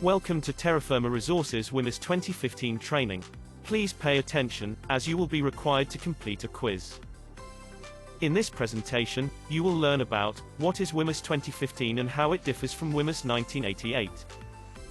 Welcome to Terra Firma Resources Whmis 2015 training. Please pay attention, as you will be required to complete a quiz. In this presentation, you will learn about what is Whmis 2015 and how it differs from Whmis 1988.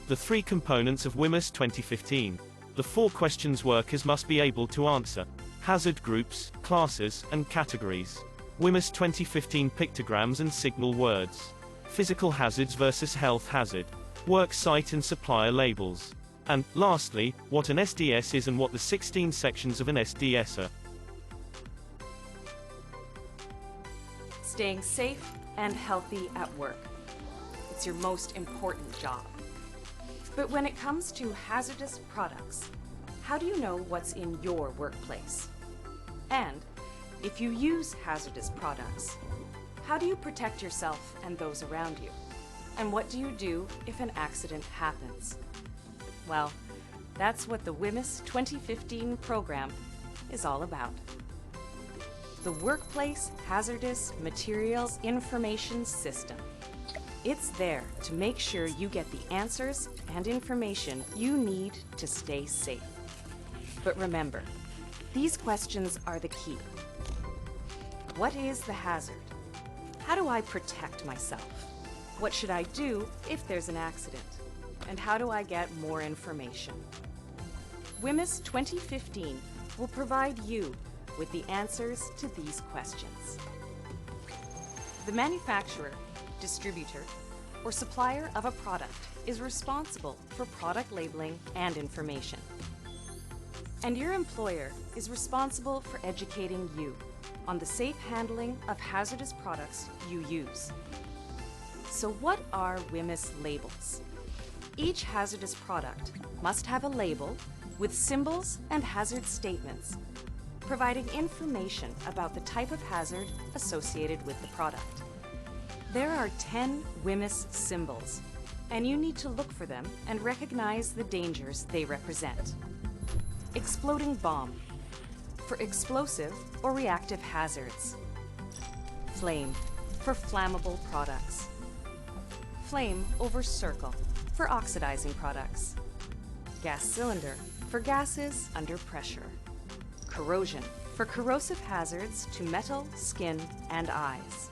The three components of Whmis 2015. The 4 questions workers must be able to answer. Hazard groups, classes, and categories. Whmis 2015 pictograms and signal words. Physical hazards versus health hazard. Work site and supplier labels. And, lastly, what an SDS is and what the 16 sections of an SDS are. Staying safe and healthy at work. It's your most important job. But when it comes to hazardous products, how do you know what's in your workplace? And, if you use hazardous products, how do you protect yourself and those around you? And what do you do if an accident happens? Well, that's what the Whmis 2015 program is all about. The Workplace Hazardous Materials Information System. It's there to make sure you get the answers and information you need to stay safe. But remember, these questions are the key. What is the hazard? How do I protect myself? What should I do if there's an accident? And how do I get more information? Whmis 2015 will provide you with the answers to these questions. The manufacturer, distributor, or supplier of a product is responsible for product labeling and information. And your employer is responsible for educating you on the safe handling of hazardous products you use. So what are Whmis labels? Each hazardous product must have a label with symbols and hazard statements, providing information about the type of hazard associated with the product. There are 10 Whmis symbols, and you need to look for them and recognize the dangers they represent. Exploding bomb, for explosive or reactive hazards. Flame, for flammable products. Flame over circle, for oxidizing products. Gas cylinder, for gases under pressure. Corrosion, for corrosive hazards to metal, skin, and eyes.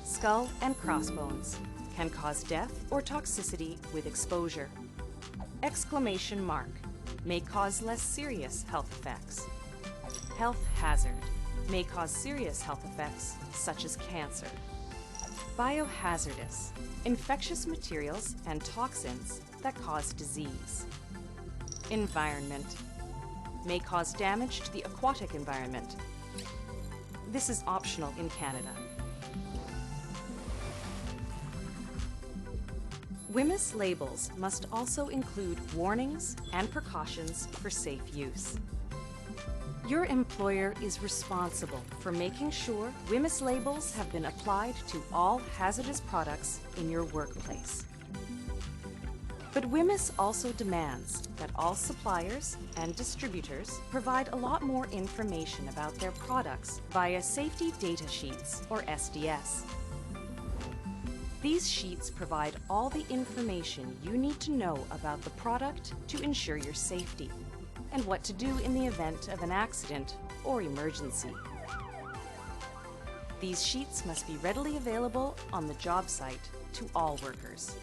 Skull and crossbones, can cause death or toxicity with exposure. Exclamation mark, may cause less serious health effects. Health hazard, may cause serious health effects such as cancer. Biohazardous, infectious materials and toxins that cause disease. Environment, may cause damage to the aquatic environment. This is optional in Canada. Whmis labels must also include warnings and precautions for safe use. Your employer is responsible for making sure Whmis labels have been applied to all hazardous products in your workplace. But Whmis also demands that all suppliers and distributors provide a lot more information about their products via safety data sheets, or SDS. These sheets provide all the information you need to know about the product to ensure your safety, and what to do in the event of an accident or emergency. These sheets must be readily available on the job site to all workers.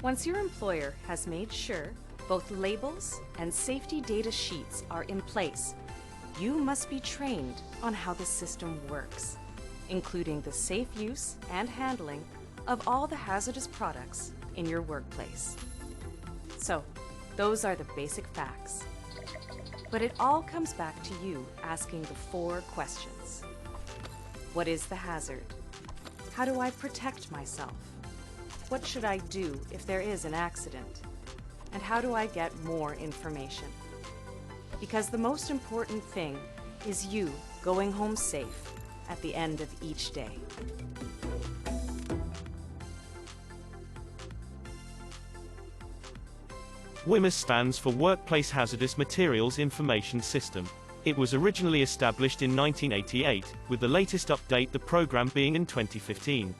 Once your employer has made sure both labels and safety data sheets are in place, you must be trained on how the system works, including the safe use and handling of all the hazardous products in your workplace. So, those are the basic facts. But it all comes back to you asking the 4 questions. What is the hazard? How do I protect myself? What should I do if there is an accident? And how do I get more information? Because the most important thing is you going home safe at the end of each day. Whmis stands for Workplace Hazardous Materials Information System. It was originally established in 1988, with the latest update the program being in 2015.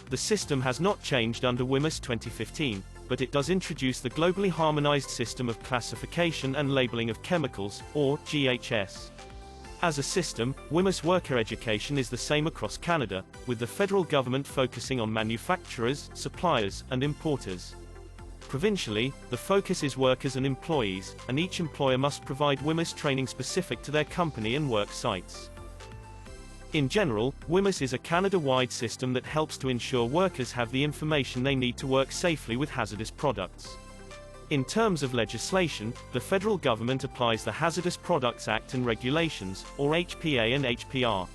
The system has not changed under Whmis 2015, but it does introduce the globally harmonized system of classification and labeling of chemicals, or GHS. As a system, Whmis worker education is the same across Canada, with the federal government focusing on manufacturers, suppliers, and importers. Provincially, the focus is workers and employees, and each employer must provide Whmis training specific to their company and work sites. In general, Whmis is a Canada-wide system that helps to ensure workers have the information they need to work safely with hazardous products. In terms of legislation, the federal government applies the Hazardous Products Act and Regulations, or HPA and HPR.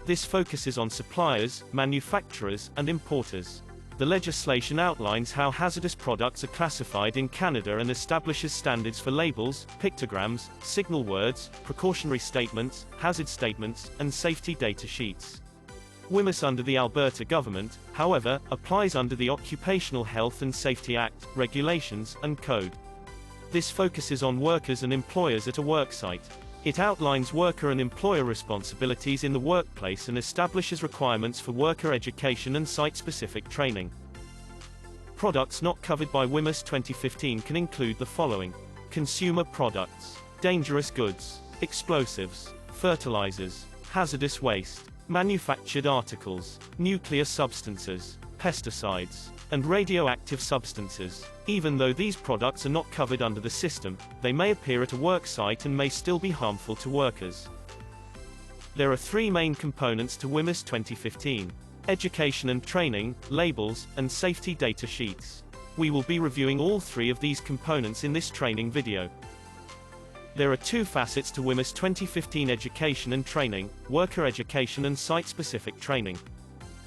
This focuses on suppliers, manufacturers, and importers. The legislation outlines how hazardous products are classified in Canada and establishes standards for labels, pictograms, signal words, precautionary statements, hazard statements, and safety data sheets. Whmis under the Alberta government, however, applies under the Occupational Health and Safety Act, Regulations, and Code. This focuses on workers and employers at a worksite. It outlines worker and employer responsibilities in the workplace and establishes requirements for worker education and site-specific training. Products not covered by Whmis 2015 can include the following: consumer products, dangerous goods, explosives, fertilizers, hazardous waste, manufactured articles, nuclear substances, pesticides, and radioactive substances. Even though these products are not covered under the system, they may appear at a work site and may still be harmful to workers. There are three main components to Whmis 2015: education and training, labels, and safety data sheets. We will be reviewing all three of these components in this training video. There are two facets to Whmis 2015 education and training: worker education and site-specific training.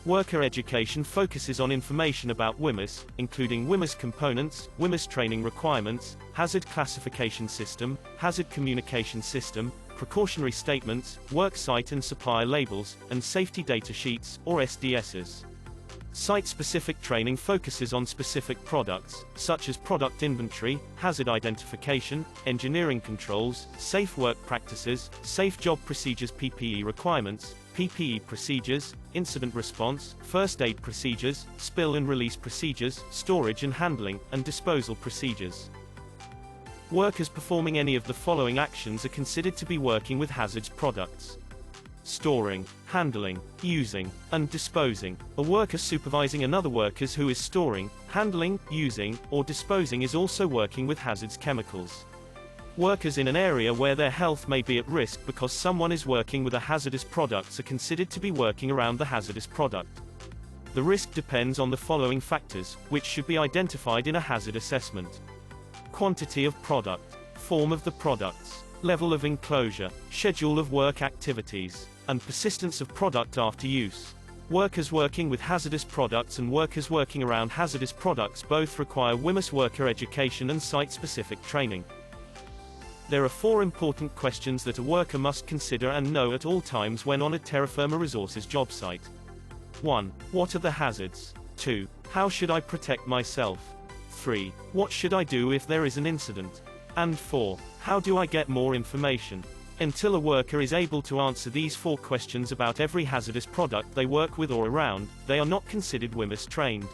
Worker education focuses on information about Whmis, including Whmis components, Whmis training requirements, hazard classification system, hazard communication system, precautionary statements, work site and supplier labels, and safety data sheets, or SDSs. Site-specific training focuses on specific products, such as product inventory, hazard identification, engineering controls, safe work practices, safe job procedures, PPE requirements, PPE procedures, incident response, first aid procedures, spill and release procedures, storage and handling, and disposal procedures. Workers performing any of the following actions are considered to be working with hazardous products: storing, handling, using, and disposing. A worker supervising another worker who is storing, handling, using, or disposing is also working with hazardous chemicals. Workers in an area where their health may be at risk because someone is working with a hazardous product are considered to be working around the hazardous product. The risk depends on the following factors, which should be identified in a hazard assessment: quantity of product, form of the products, level of enclosure, schedule of work activities, and persistence of product after use. Workers working with hazardous products and workers working around hazardous products both require Whmis worker education and site-specific training. There are four important questions that a worker must consider and know at all times when on a Terra Firma Resources job site. 1. What are the hazards? 2. How should I protect myself? 3. What should I do if there is an incident? And 4. How do I get more information? Until a worker is able to answer these four questions about every hazardous product they work with or around, they are not considered Whmis trained.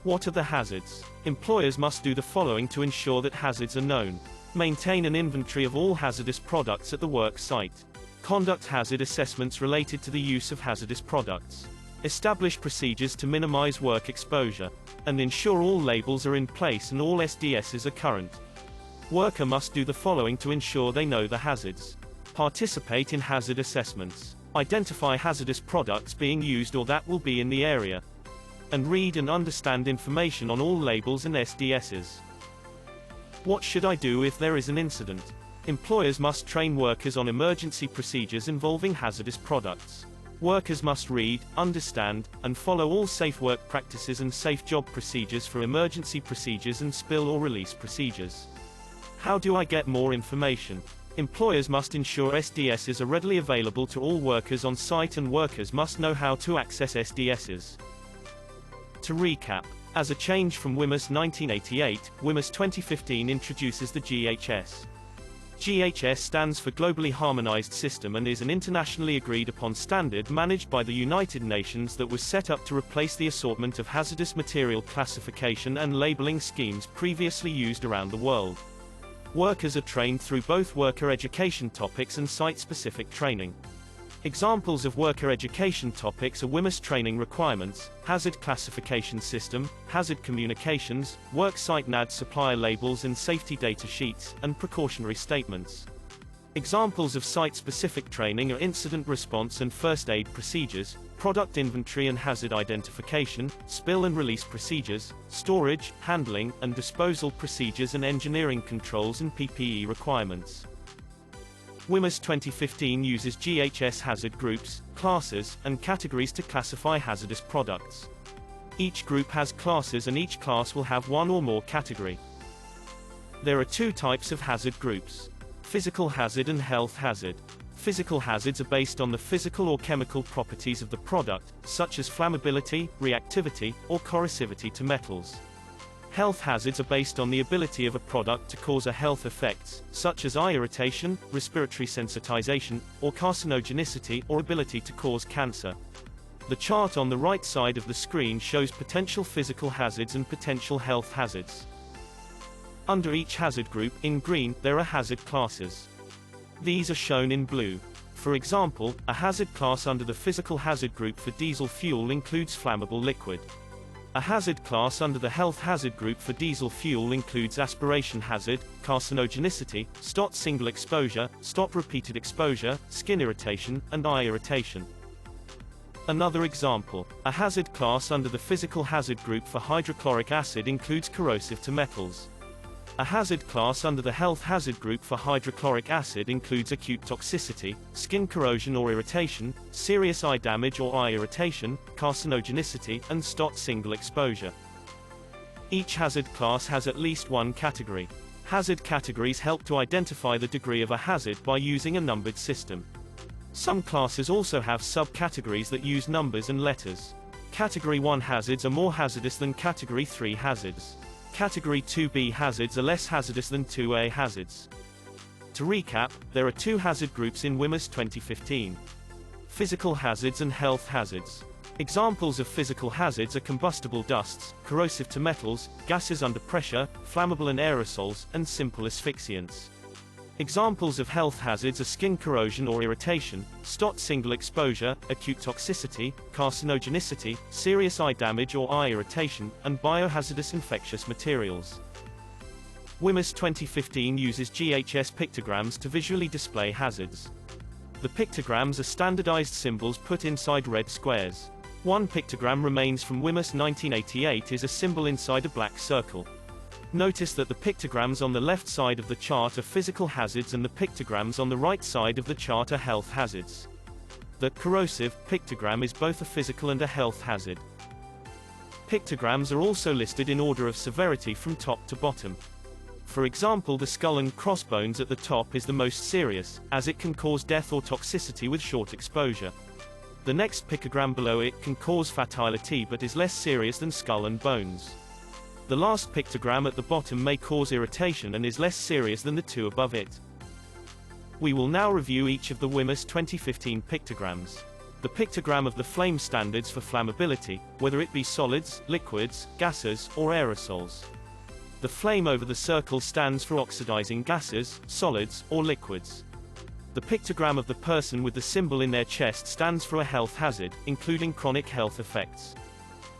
What are the hazards? Employers must do the following to ensure that hazards are known: maintain an inventory of all hazardous products at the work site, conduct hazard assessments related to the use of hazardous products, establish procedures to minimize work exposure, and ensure all labels are in place and all SDSs are current. Worker must do the following to ensure they know the hazards: participate in hazard assessments, identify hazardous products being used or that will be in the area, and read and understand information on all labels and SDSs. What should I do if there is an incident? Employers must train workers on emergency procedures involving hazardous products. Workers must read, understand, and follow all safe work practices and safe job procedures for emergency procedures and spill or release procedures. How do I get more information? Employers must ensure SDSs are readily available to all workers on site and workers must know how to access SDSs. To recap, as a change from Whmis 1988, Whmis 2015 introduces the GHS. GHS stands for Globally Harmonized System and is an internationally agreed upon standard managed by the United Nations that was set up to replace the assortment of hazardous material classification and labeling schemes previously used around the world. Workers are trained through both worker education topics and site-specific training. Examples of worker education topics are Whmis training requirements, hazard classification system, hazard communications, work site NAD supplier labels and safety data sheets, and precautionary statements. Examples of site-specific training are incident response and first aid procedures, product inventory and hazard identification, spill and release procedures, storage, handling, and disposal procedures and engineering controls and PPE requirements. Whmis 2015 uses GHS hazard groups, classes, and categories to classify hazardous products. Each group has classes and each class will have one or more category. There are two types of hazard groups: physical hazard and health hazard. Physical hazards are based on the physical or chemical properties of the product, such as flammability, reactivity, or corrosivity to metals. Health hazards are based on the ability of a product to cause a health effects, such as eye irritation, respiratory sensitization, or carcinogenicity or ability to cause cancer. The chart on the right side of the screen shows potential physical hazards and potential health hazards. Under each hazard group, in green, there are hazard classes. These are shown in blue. For example, a hazard class under the physical hazard group for diesel fuel includes flammable liquid. A hazard class under the health hazard group for diesel fuel includes aspiration hazard, carcinogenicity, STOT single exposure, STOT repeated exposure, skin irritation, and eye irritation. Another example, a hazard class under the physical hazard group for hydrochloric acid includes corrosive to metals. A hazard class under the health hazard group for hydrochloric acid includes acute toxicity, skin corrosion or irritation, serious eye damage or eye irritation, carcinogenicity, and STOT single exposure. Each hazard class has at least one category. Hazard categories help to identify the degree of a hazard by using a numbered system. Some classes also have subcategories that use numbers and letters. Category 1 hazards are more hazardous than Category 3 hazards. Category 2B hazards are less hazardous than 2A hazards. To recap, there are two hazard groups in Whmis 2015. Physical hazards and health hazards. Examples of physical hazards are combustible dusts, corrosive to metals, gases under pressure, flammable and aerosols, and simple asphyxiants. Examples of health hazards are skin corrosion or irritation, STOT single exposure, acute toxicity, carcinogenicity, serious eye damage or eye irritation, and biohazardous infectious materials. Whmis 2015 uses GHS pictograms to visually display hazards. The pictograms are standardized symbols put inside red squares. One pictogram remains from Whmis 1988 is a symbol inside a black circle. Notice that the pictograms on the left side of the chart are physical hazards and the pictograms on the right side of the chart are health hazards. The corrosive pictogram is both a physical and a health hazard. Pictograms are also listed in order of severity from top to bottom. For example, the skull and crossbones at the top is the most serious, as it can cause death or toxicity with short exposure. The next pictogram below it can cause fatality but is less serious than skull and bones. The last pictogram at the bottom may cause irritation and is less serious than the two above it. We will now review each of the Whmis 2015 pictograms. The pictogram of the flame standards for flammability, whether it be solids, liquids, gases, or aerosols. The flame over the circle stands for oxidizing gases, solids, or liquids. The pictogram of the person with the symbol in their chest stands for a health hazard, including chronic health effects.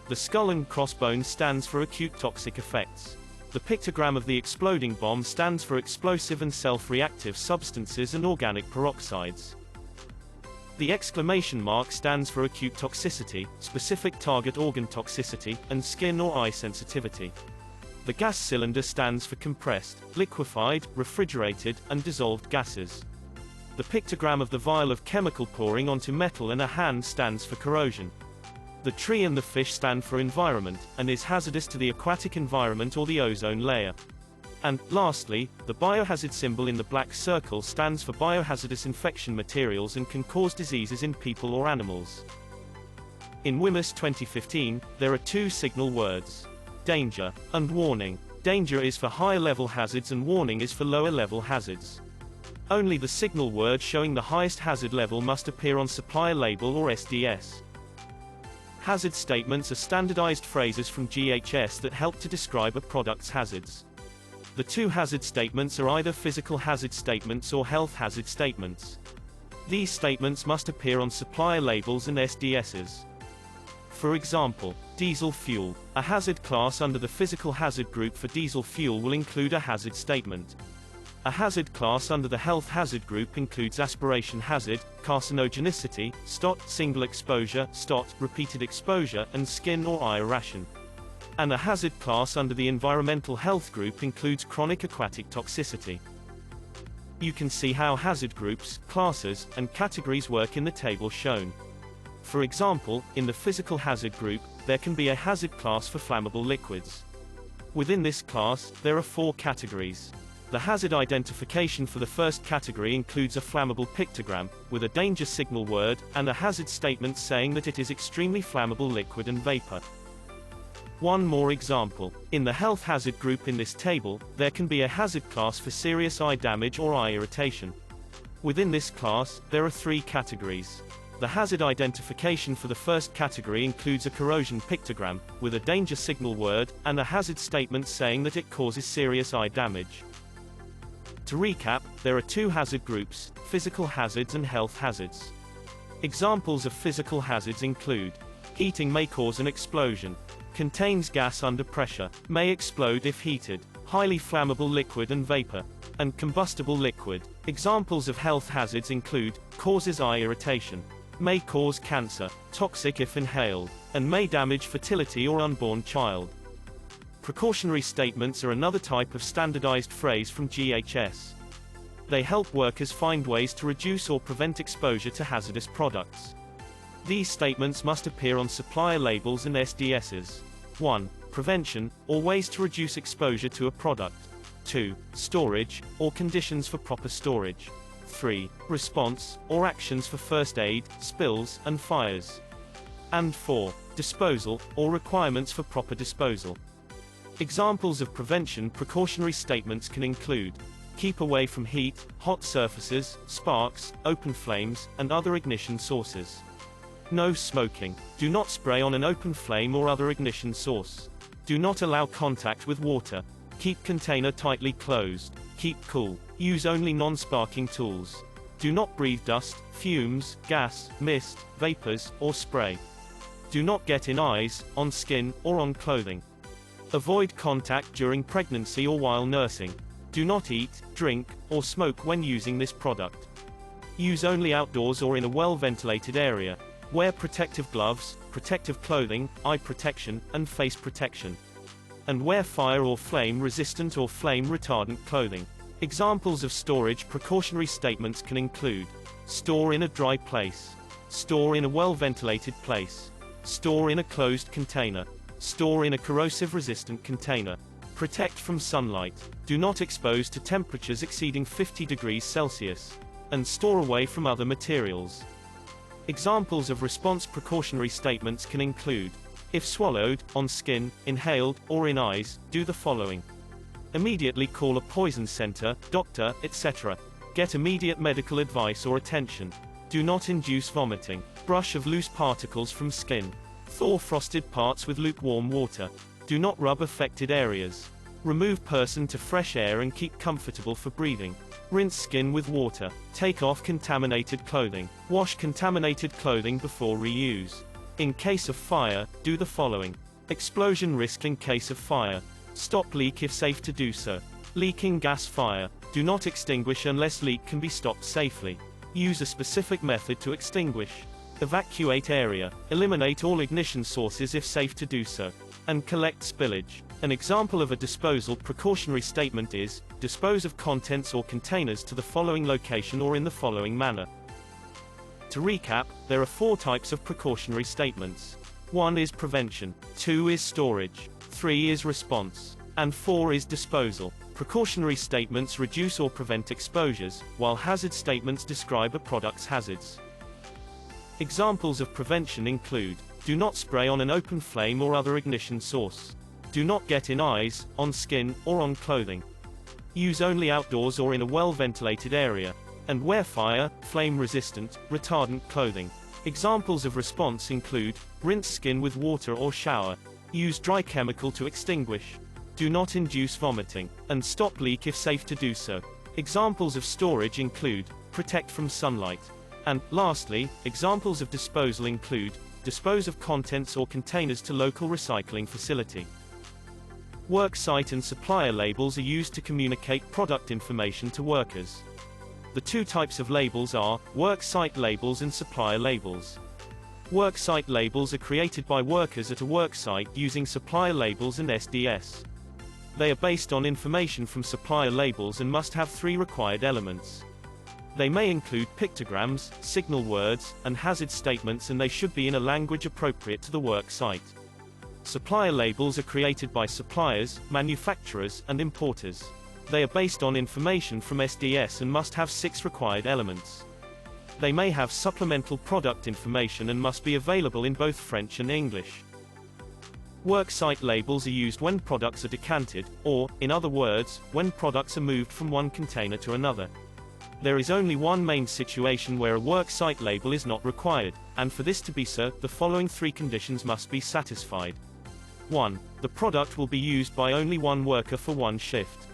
The skull and crossbones stands for acute toxic effects. The pictogram of the exploding bomb stands for explosive and self-reactive substances and organic peroxides. The exclamation mark stands for acute toxicity, specific target organ toxicity, and skin or eye sensitivity. The gas cylinder stands for compressed, liquefied, refrigerated, and dissolved gases. The pictogram of the vial of chemical pouring onto metal and a hand stands for corrosion. The tree and the fish stand for environment, and is hazardous to the aquatic environment or the ozone layer. And, lastly, the biohazard symbol in the black circle stands for biohazardous infection materials and can cause diseases in people or animals. In Whmis 2015, there are two signal words: danger and warning. Danger is for higher level hazards and warning is for lower level hazards. Only the signal word showing the highest hazard level must appear on supplier label or SDS. Hazard statements are standardized phrases from GHS that help to describe a product's hazards. The two hazard statements are either physical hazard statements or health hazard statements. These statements must appear on supplier labels and SDSs. For example, diesel fuel. A hazard class under the physical hazard group for diesel fuel will include a hazard statement. A hazard class under the health hazard group includes aspiration hazard, carcinogenicity, STOT, single exposure, STOT, repeated exposure, and skin or eye irritation. And a hazard class under the environmental health group includes chronic aquatic toxicity. You can see how hazard groups, classes, and categories work in the table shown. For example, in the physical hazard group, there can be a hazard class for flammable liquids. Within this class, there are 4 categories. The hazard identification for the first category includes a flammable pictogram, with a danger signal word, and a hazard statement saying that it is extremely flammable liquid and vapor. One more example. In the health hazard group in this table, there can be a hazard class for serious eye damage or eye irritation. Within this class, there are 3 categories. The hazard identification for the first category includes a corrosion pictogram, with a danger signal word, and a hazard statement saying that it causes serious eye damage. To recap, there are 2 hazard groups, physical hazards and health hazards. Examples of physical hazards include: heating may cause an explosion, contains gas under pressure, may explode if heated, highly flammable liquid and vapor, and combustible liquid. Examples of health hazards include: causes eye irritation, may cause cancer, toxic if inhaled, and may damage fertility or unborn child. Precautionary statements are another type of standardized phrase from GHS. They help workers find ways to reduce or prevent exposure to hazardous products. These statements must appear on supplier labels and SDSs. 1. Prevention, or ways to reduce exposure to a product. 2. Storage, or conditions for proper storage. 3. Response, or actions for first aid, spills, and fires. And 4. Disposal, or requirements for proper disposal. Examples of prevention precautionary statements can include: keep away from heat, hot surfaces, sparks, open flames, and other ignition sources. No smoking. Do not spray on an open flame or other ignition source. Do not allow contact with water. Keep container tightly closed. Keep cool. Use only non-sparking tools. Do not breathe dust, fumes, gas, mist, vapors, or spray. Do not get in eyes, on skin, or on clothing. Avoid contact during pregnancy or while nursing. Do not eat, drink, or smoke when using this product. Use only outdoors or in a well-ventilated area. Wear protective gloves, protective clothing, eye protection, and face protection. And wear fire or flame-resistant or flame-retardant clothing. Examples of storage precautionary statements can include: store in a dry place, store in a well-ventilated place, store in a closed container, store in a corrosive-resistant container. Protect from sunlight. Do not expose to temperatures exceeding 50 degrees Celsius. And store away from other materials. Examples of response precautionary statements can include: if swallowed, on skin, inhaled, or in eyes, do the following. Immediately call a poison center, doctor, etc. Get immediate medical advice or attention. Do not induce vomiting. Brush of loose particles from skin. Thaw frosted parts with lukewarm water. Do not rub affected areas. Remove person to fresh air and keep comfortable for breathing. Rinse skin with water. Take off contaminated clothing. Wash contaminated clothing before reuse. In case of fire, do the following. Explosion risk in case of fire. Stop leak if safe to do so. Leaking gas fire. Do not extinguish unless leak can be stopped safely. Use a specific method to extinguish. Evacuate area. Eliminate all ignition sources if safe to do so. And collect spillage. An example of a disposal precautionary statement is: dispose of contents or containers to the following location or in the following manner. To recap, there are 4 types of precautionary statements. 1 is prevention, 2 is storage, 3 is response, and 4 is disposal. Precautionary statements reduce or prevent exposures, while hazard statements describe a product's hazards. Examples of prevention include: do not spray on an open flame or other ignition source. Do not get in eyes, on skin, or on clothing. Use only outdoors or in a well-ventilated area. And wear fire, flame-resistant, retardant clothing. Examples of response include, rinse skin with water or shower. Use dry chemical to extinguish. Do not induce vomiting. And stop leak if safe to do so. Examples of storage include, protect from sunlight. And, lastly, examples of disposal include, dispose of contents or containers to local recycling facility. Work site and supplier labels are used to communicate product information to workers. The two types of labels are, work site labels and supplier labels. Work site labels are created by workers at a work site using supplier labels and SDS. They are based on information from supplier labels and must have three required elements. They may include pictograms, signal words, and hazard statements, and they should be in a language appropriate to the work site. Supplier labels are created by suppliers, manufacturers, and importers. They are based on information from SDS and must have 6 required elements. They may have supplemental product information and must be available in both French and English. Worksite labels are used when products are decanted, or, in other words, when products are moved from one container to another. There is only one main situation where a worksite label is not required, and for this to be so, the following 3 conditions must be satisfied. 1. The product will be used by only one worker for one shift.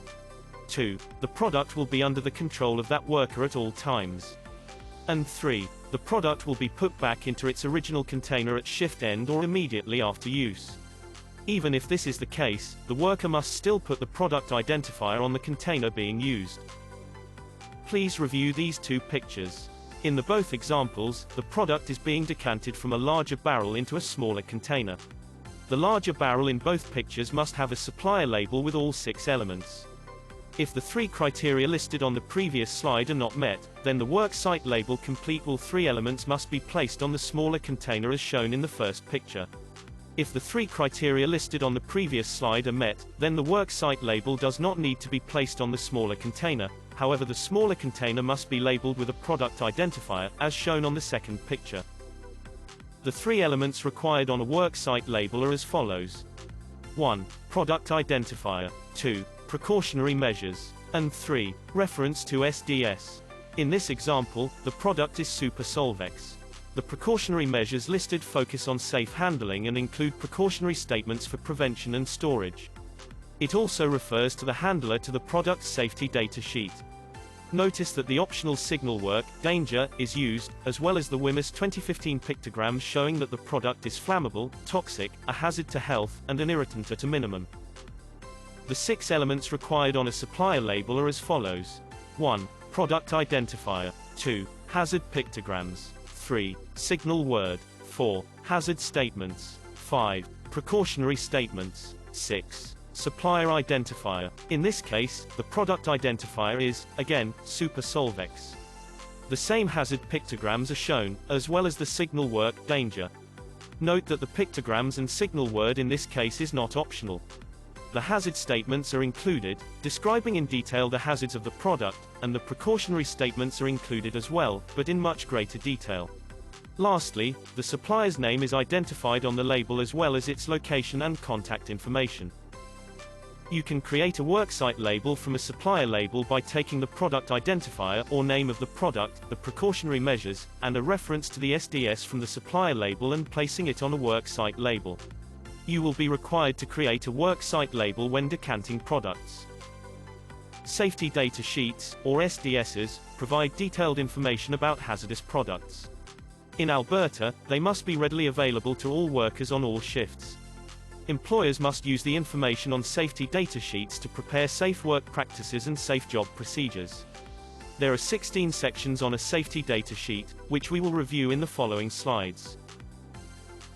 2. The product will be under the control of that worker at all times. And 3. The product will be put back into its original container at shift end or immediately after use. Even if this is the case, the worker must still put the product identifier on the container being used. Please review these 2 pictures. In the both examples, the product is being decanted from a larger barrel into a smaller container. The larger barrel in both pictures must have a supplier label with all 6 elements. If the 3 criteria listed on the previous slide are not met, then the worksite label complete all 3 elements must be placed on the smaller container as shown in the first picture. If the 3 criteria listed on the previous slide are met, then the worksite label does not need to be placed on the smaller container. However, the smaller container must be labeled with a product identifier, as shown on the second picture. The 3 elements required on a worksite label are as follows. 1. Product identifier. 2. Precautionary measures. And 3. Reference to SDS. In this example, the product is Super Solvex. The precautionary measures listed focus on safe handling and include precautionary statements for prevention and storage. It also refers to the handler to the product's safety data sheet. Notice that the optional signal work, danger, is used, as well as the Whmis 2015 pictograms showing that the product is flammable, toxic, a hazard to health, and an irritant at a minimum. The 6 elements required on a supplier label are as follows. 1. Product identifier. 2. Hazard pictograms. 3. Signal word. 4. Hazard statements. 5. Precautionary statements. 6. Supplier identifier. In this case, the product identifier is, again, Super Solvex. The same hazard pictograms are shown, as well as the signal word, danger. Note that the pictograms and signal word in this case is not optional. The hazard statements are included, describing in detail the hazards of the product, and the precautionary statements are included as well, but in much greater detail. Lastly, the supplier's name is identified on the label as well as its location and contact information. You can create a worksite label from a supplier label by taking the product identifier or name of the product, the precautionary measures, and a reference to the SDS from the supplier label and placing it on a worksite label. You will be required to create a worksite label when decanting products. Safety data sheets, or SDSs, provide detailed information about hazardous products. In Alberta, they must be readily available to all workers on all shifts. Employers must use the information on safety data sheets to prepare safe work practices and safe job procedures. There are 16 sections on a safety data sheet, which we will review in the following slides.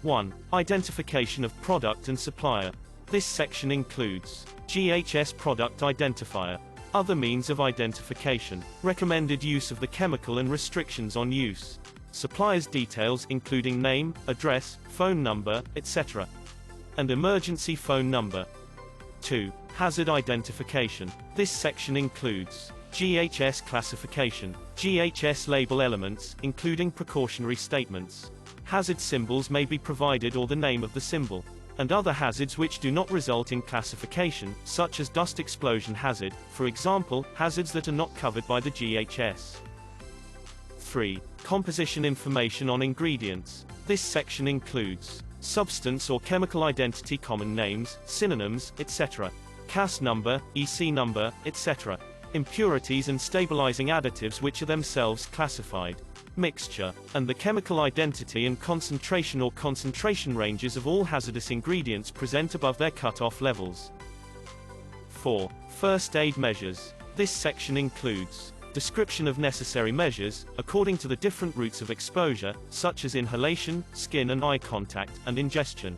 1. Identification of product and supplier. This section includes GHS product identifier, other means of identification, recommended use of the chemical and restrictions on use, supplier's details including name, address, phone number, etc., and emergency phone number. 2. Hazard identification. This section includes GHS classification, GHS label elements, including precautionary statements. Hazard symbols may be provided or the name of the symbol. and other hazards which do not result in classification, such as dust explosion hazard, for example, hazards that are not covered by the GHS. 3. Composition information on ingredients. This section includes substance or chemical identity, common names, synonyms, etc., CAS number, EC number, etc., impurities and stabilizing additives which are themselves classified, mixture, and the chemical identity and concentration or concentration ranges of all hazardous ingredients present above their cut-off levels. 4. First aid measures. This section includes description of necessary measures, according to the different routes of exposure, such as inhalation, skin and eye contact, and ingestion.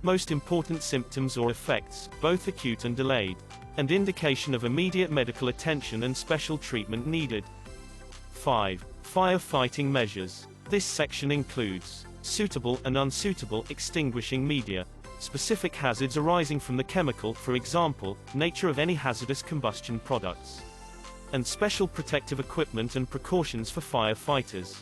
Most important symptoms or effects, both acute and delayed, and indication of immediate medical attention and special treatment needed. 5. Firefighting measures. This section includes suitable and unsuitable extinguishing media, specific hazards arising from the chemical, for example, nature of any hazardous combustion products, and special protective equipment and precautions for firefighters.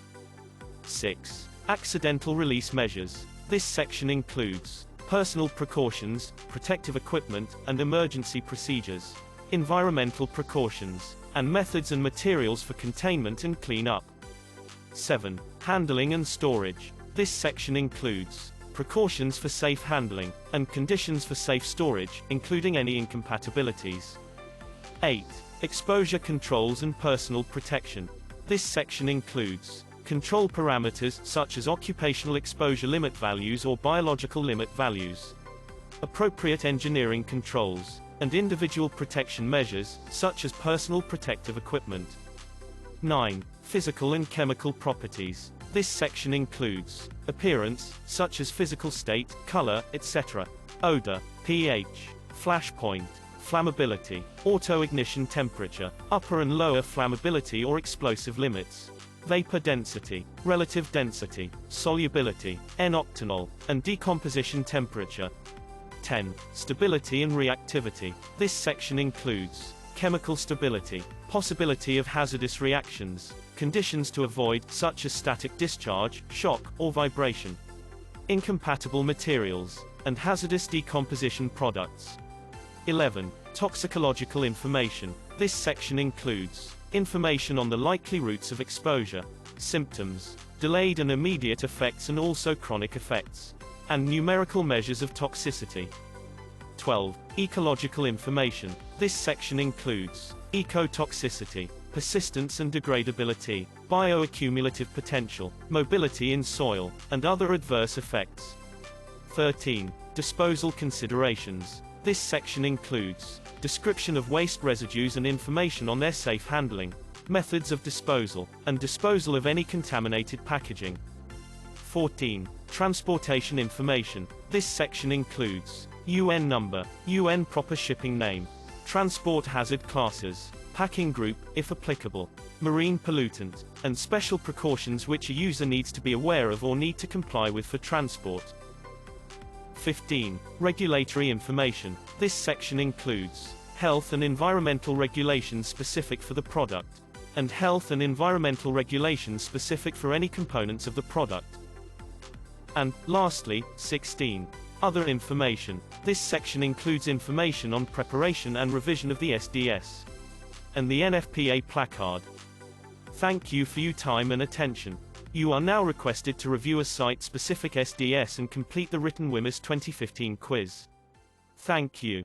6. Accidental release measures. This section includes personal precautions, protective equipment, and emergency procedures, environmental precautions, and methods and materials for containment and cleanup. 7. Handling and storage. This section includes precautions for safe handling, and conditions for safe storage, including any incompatibilities. 8. Exposure controls and personal protection. This section includes control parameters, such as occupational exposure limit values or biological limit values, appropriate engineering controls, and individual protection measures, such as personal protective equipment. 9. Physical and chemical properties. This section includes appearance, such as physical state, color, etc., odor, pH, flash point, flammability, auto-ignition temperature, upper and lower flammability or explosive limits, vapor density, relative density, solubility, N-octanol, and decomposition temperature. 10. Stability and reactivity. This section includes chemical stability, possibility of hazardous reactions, conditions to avoid, such as static discharge, shock, or vibration, incompatible materials, and hazardous decomposition products. 11. Toxicological information. This section includes information on the likely routes of exposure, symptoms, delayed and immediate effects and also chronic effects, and numerical measures of toxicity. 12. Ecological information. This section includes ecotoxicity, persistence and degradability, bioaccumulative potential, mobility in soil, and other adverse effects. 13. Disposal considerations. This section includes description of waste residues and information on their safe handling, methods of disposal, and disposal of any contaminated packaging. 14. Transportation information. This section includes UN number, UN proper shipping name, transport hazard classes, packing group, if applicable, marine pollutant, and special precautions which a user needs to be aware of or need to comply with for transport. 15. Regulatory information. This section includes health and environmental regulations specific for the product, and health and environmental regulations specific for any components of the product. And, lastly, 16. Other information. This section includes information on preparation and revision of the SDS and the NFPA placard. Thank you for your time and attention. You are now requested to review a site-specific SDS and complete the written Whmis 2015 quiz. Thank you.